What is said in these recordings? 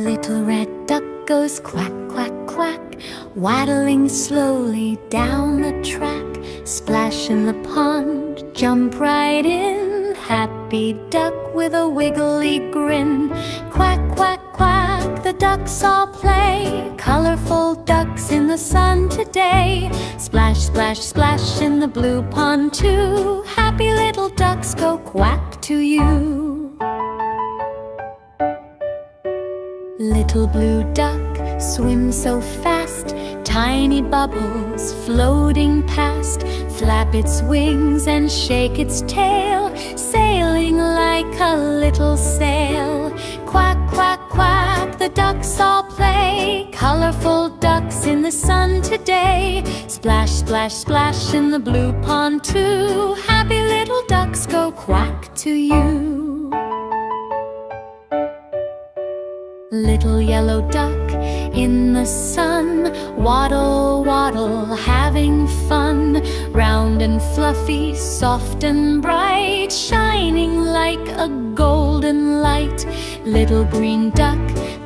Little red duck goes quack, quack, quack, waddling slowly down the track. Splash in the pond, jump right in, happy duck with a wiggly grin. Quack, quack, quack, the ducks all play, colorful ducks in the sun today. Splash, splash, splash in the blue pond too, happy little ducks go quack to you. Little blue duck swims so fast, tiny bubbles floating past. Flap its wings and shake its tail, sailing like a little sail. Quack, quack, quack, the ducks all play, colorful ducks in the sun today. Splash, splash, splash in the blue pond too, happy little ducks go quack to you. Little yellow duck in the sun, waddle, waddle, having fun. Round and fluffy, soft and bright, shining like a golden light. Little green duck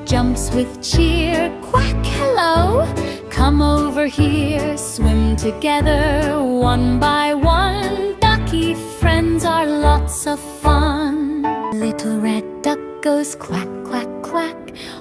jumps with cheer, quack, hello, come over here. Swim together one by one, ducky friends are lots of fun. Little red duck goes quack, quack, quack,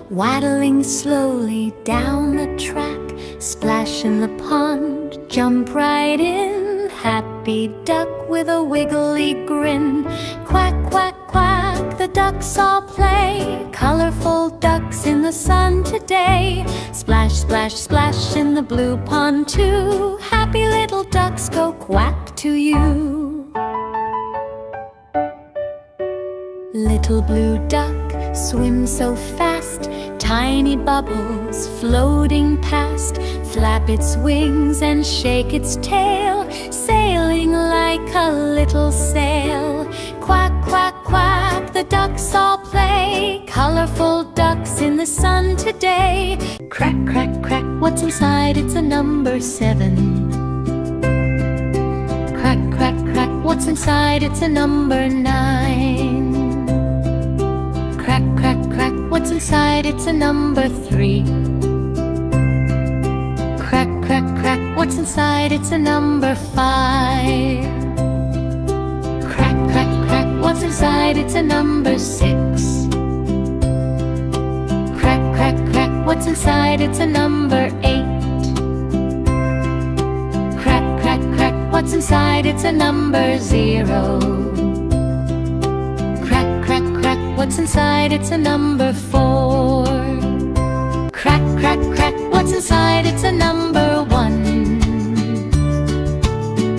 waddling slowly down the track. Splash in the pond, jump right in, happy duck with a wiggly grin. Quack, quack, quack, the ducks all play, colorful ducks in the sun today. Splash, splash, splash in the blue pond too, happy little ducks go quack to you. Little blue duck swims so fast, tiny bubbles floating past. Flap its wings and shake its tail, sailing like a little sail. Quack, quack, quack, the ducks all play, colorful ducks in the sun today. Crack, crack, crack, what's inside? It's a number 7. Crack, crack, crack, what's inside? It's a number 9. Crack, crack, crack, what's inside? It's a number 3. Crack, crack, crack, what's inside? It's a number 5. Crack, crack, crack, what's inside? It's a number 6. Crack, crack, crack, what's inside? It's a number 8. Crack, crack, crack, what's inside? It's a number 0. What's inside? It's a number 4. Crack, crack, crack, what's inside? It's a number 1.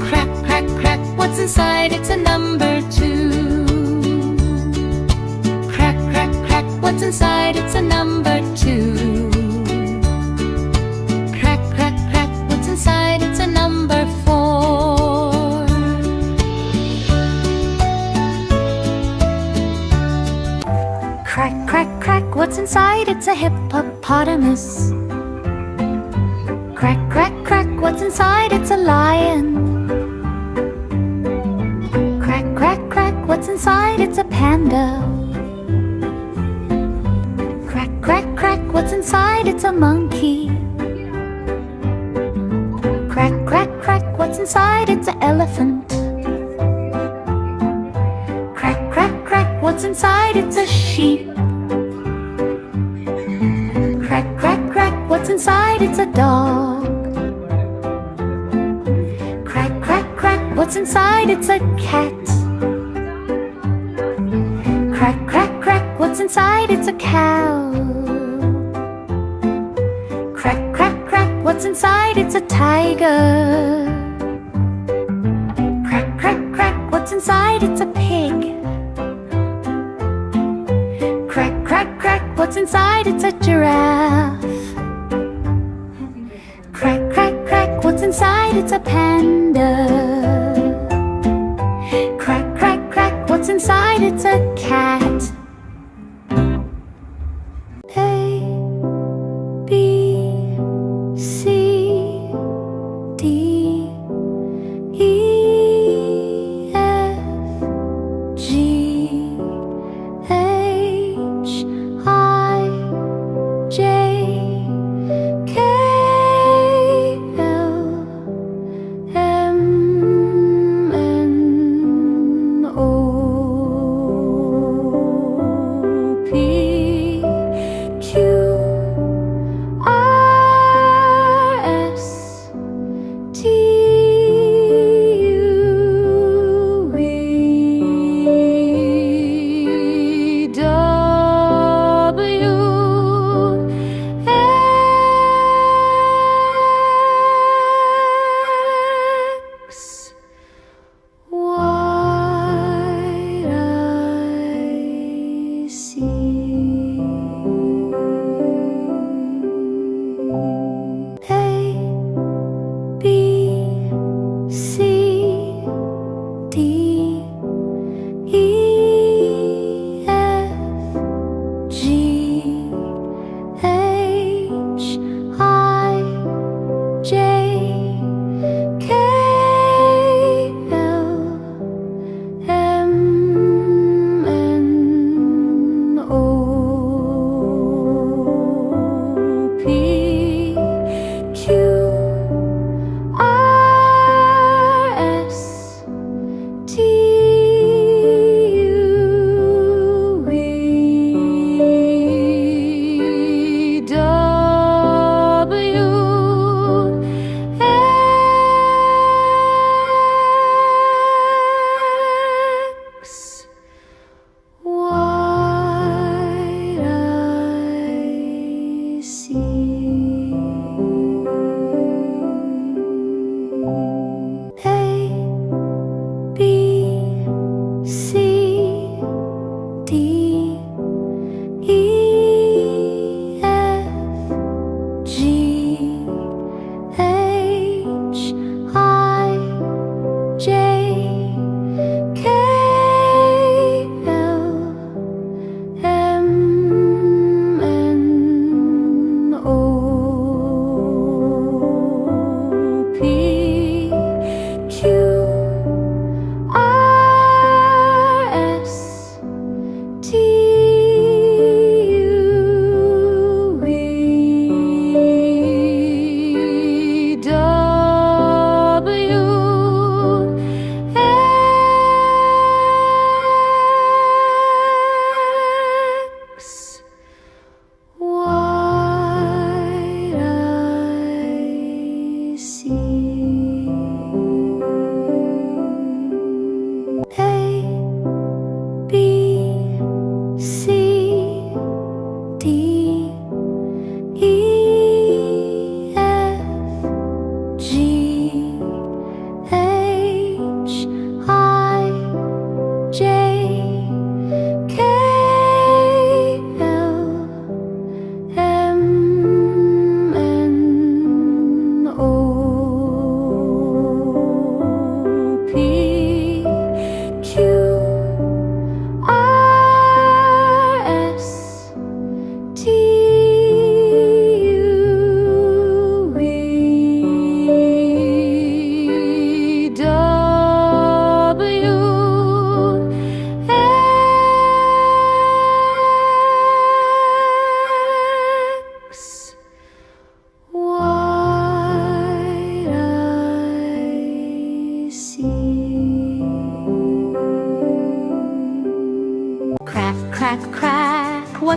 Crack, crack, crack, what's inside? It's a number 2. Crack, crack, crack, what's inside? It's a number 2. Crack, crack, crack, what's inside? It's a number 4. Crack, crack, crack, what's inside? It's a hippopotamus. Crack, crack, crack, what's inside? It's a lion. Crack, crack, crack, what's inside? It's a panda. Crack, crack, crack, what's inside? It's a monkey. Crack, crack, crack, what's inside? It's an elephant. Crack, crack, crack, what's inside? It's a sheep. Crack, crack, crack, what's inside? It's a dog. Crack, crack, crack, what's inside? It's a cat. Crack, crack, crack, what's inside? It's a cow. Crack, crack, crack, what's inside? It's a tiger. Crack, crack, crack, what's inside? It's a pig. Crack, crack, crack, what's inside? It's a giraffe. Crack, crack, crack, what's inside? It's a panda. Crack, crack, crack, what's inside? It's a cat. A, B, C, D, E, F, G, H, I,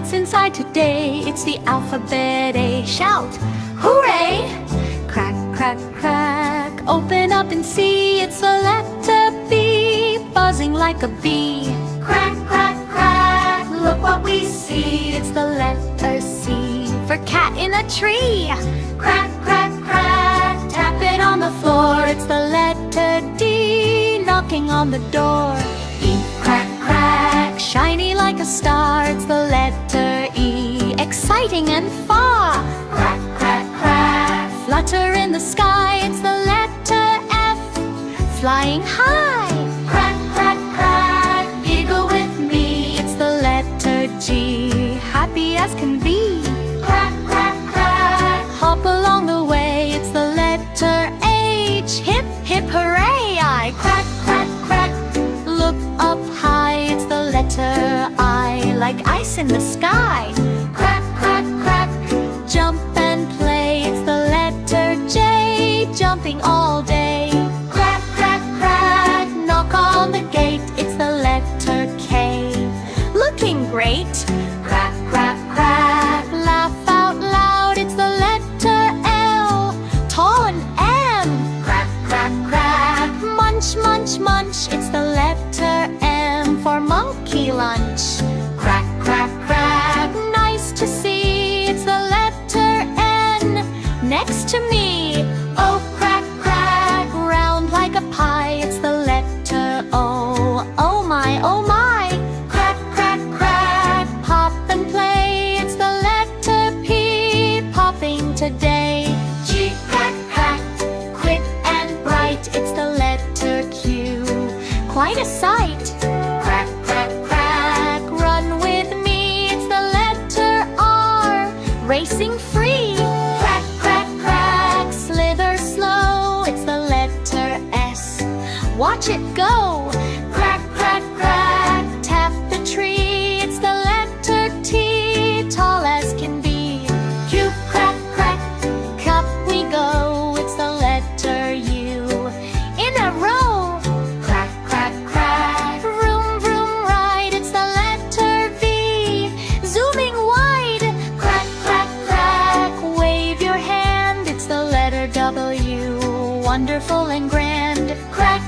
what's inside today. It's the alphabet A. Shout, hooray! Crack, crack, crack, open up and see. It's the letter B, buzzing like a bee. Crack, crack, crack, look what we see. It's the letter C, for cat in a tree. Crack, crack, crack, tap it on the floor. It's the letter D, knocking on the door. E, crack, crack, shiny like a star. It's the letter E, exciting and far. Crack, crack, crack, flutter in the sky. It's the letter F, flying high. Crack, crack, crack, giggle with me. It's the letter G, happy as can be. Crack, crack, crack, hop along the way. It's the letter H, hip, hip, hooray! I crack, crack, crack, look up high. It's the letter I, like ice in the sky. Crack, crack, crack, jump and play. It's the letter J, jumping all day. Crack, crack, crack, knock on the gate. It's the letter K, looking great. Crack, crack, crack, laugh out loud. It's the letter L, tall and M. Crack, crack, crack, munch, munch, munch. It's the letter M, for monkey lunch. Crack, crack, crack, nice to see. It's the letter N, next to me. Oh, crack, crack, round like a pie. It's the letter O, oh my, oh my. Crack, crack, crack, pop and play. It's the letter P, popping today. G, crack, crack, quick and bright. It's the letter Q, quite a sight. Crack, crack, crack, run with me. It's the letter R, racing free. Crack, crack, crack, slither slow. It's the letter S, watch it go. Crack, crack, crack, tap the tree. It's the letter T, tall as can be. Q, crack, crack, cup we go. It's the letter U, in a row. Crack, crack, crack, vroom, vroom, ride. It's the letter V, zooming wide. Crack, crack, crack, wave your hand. It's the letter W, wonderful and grand. Crack,